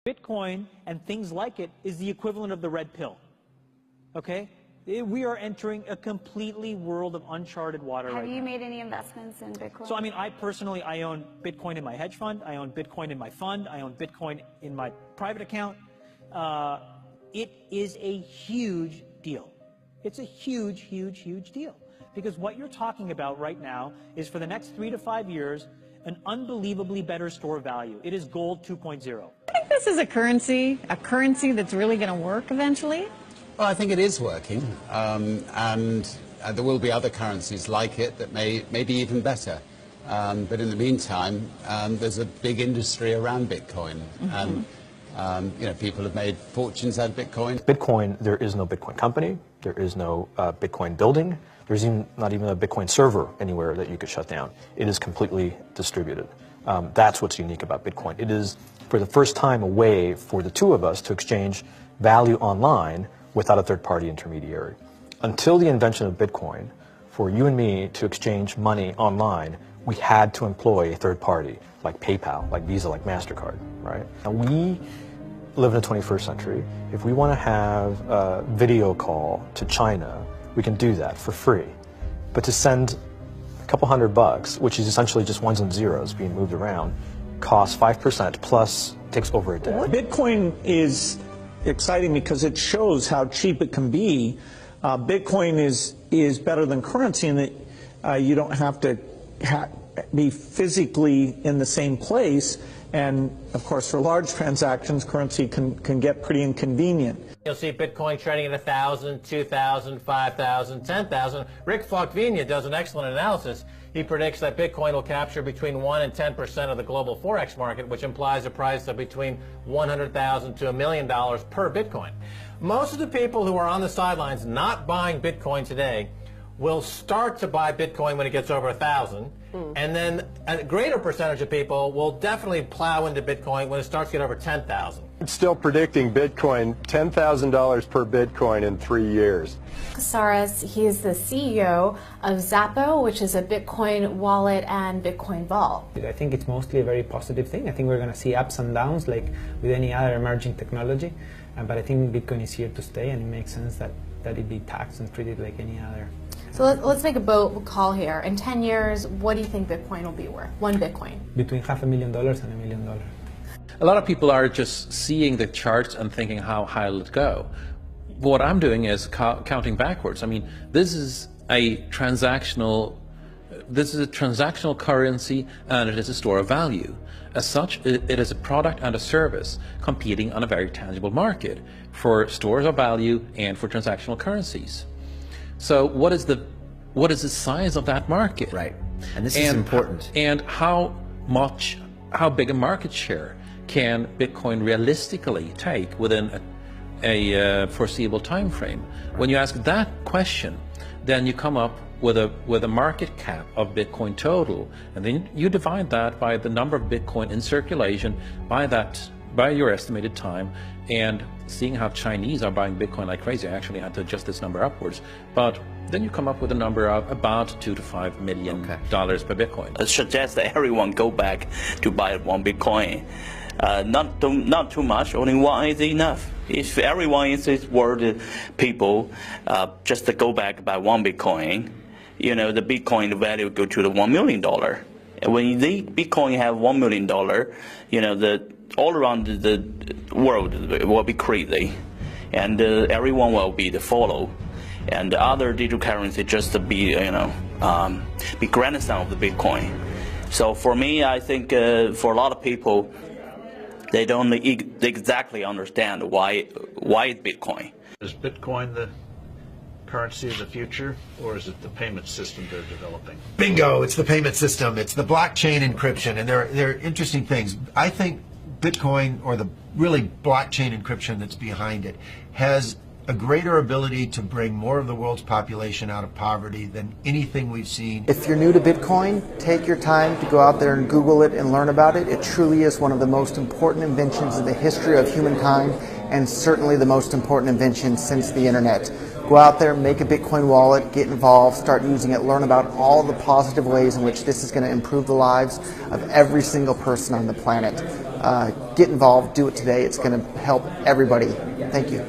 Bitcoin and things like it is the equivalent of the red pill. Okay? We are entering a completely world of uncharted water right now. Have you made any investments in Bitcoin? So, I mean, I personally own Bitcoin in my hedge fund. I own Bitcoin in my fund. I own Bitcoin in my private account. It is a huge deal. It's a huge, huge, huge deal. Because what you're talking about right now is for the next 3 to 5 years, an unbelievably better store of value. It is gold 2.0. I think this is a currency that's really going to work eventually. Well, I think it is working, and there will be other currencies like it that may be even better. But in the meantime, there's a big industry around Bitcoin, and you know, people have made fortunes out of Bitcoin. Bitcoin, there is no Bitcoin company, there is no Bitcoin building, there's not even a Bitcoin server anywhere that you could shut down. It is completely distributed. That's what's unique about Bitcoin. It is, for the first time, a way for the two of us to exchange value online without a third-party intermediary. Until the invention of Bitcoin, for you and me to exchange money online, we had to employ a third party, like PayPal, like Visa, like MasterCard, right? And we live in the 21st century. If we want to have a video call to China, we can do that for free. But to send a couple $100, which is essentially just ones and zeros being moved around, costs 5% plus takes over a day. Bitcoin is exciting because it shows how cheap it can be. Bitcoin is better than currency in that you don't have to be physically in the same place, and of course for large transactions currency can get pretty inconvenient. You'll see Bitcoin trading at 1,000, 2,000, 5,000, 10,000. Rick Falkvinia does an excellent analysis. He predicts that Bitcoin will capture between 1 and 10% of the global Forex market, which implies a price of between $100,000 to $1 million per Bitcoin. Most of the people who are on the sidelines not buying Bitcoin today will start to buy Bitcoin when it gets over 1,000, and then a greater percentage of people will definitely plow into Bitcoin when it starts to get over 10,000. It's still predicting Bitcoin $10,000 per Bitcoin in 3 years. Casares, he is the CEO of Zappo, which is a Bitcoin wallet and Bitcoin vault. I think it's mostly a very positive thing. I think we're going to see ups and downs like with any other emerging technology, but I think Bitcoin is here to stay, and it makes sense that it be taxed and treated like any other. So let's make a bold call here. In 10 years, what do you think Bitcoin will be worth? One Bitcoin? Between $500,000 and $1 million. A lot of people are just seeing the charts and thinking how high will it go. What I'm doing is counting backwards. I mean, this is a transactional currency, and it is a store of value. As such, it is a product and a service competing on a very tangible market for stores of value and for transactional currencies. So what is the size of that market? Right. And this is important. And how big a market share can Bitcoin realistically take within a foreseeable time frame? When you ask that question, then you come up with a market cap of Bitcoin total, and then you divide that by the number of Bitcoin in circulation by your estimated time, and seeing how Chinese are buying Bitcoin like crazy. I actually had to adjust this number upwards, but then you come up with a number of about $2 to $5 million per Bitcoin. I suggest that everyone go back to buy one Bitcoin. Not too much, only one is enough. If everyone in this world, people, just to go back buy one Bitcoin, you know, the Bitcoin value go to the $1 million. And when the Bitcoin have $1 million, you know, all around the world will be crazy, and everyone will be the follow, and the other digital currency just to be, you know, be grandson of the Bitcoin. So for me, I think for a lot of people, they don't exactly understand why Bitcoin. Is Bitcoin the currency of the future, or is it the payment system they're developing? Bingo! It's the payment system. It's the blockchain encryption, and they're interesting things. I think Bitcoin, or the really blockchain encryption that's behind it, has a greater ability to bring more of the world's population out of poverty than anything we've seen. If you're new to Bitcoin, take your time to go out there and Google it and learn about it. It truly is one of the most important inventions in the history of humankind, and certainly the most important invention since the internet. Go out there, make a Bitcoin wallet, get involved, start using it, learn about all the positive ways in which this is going to improve the lives of every single person on the planet. get involved, do it today. It's going to help everybody. Thank you.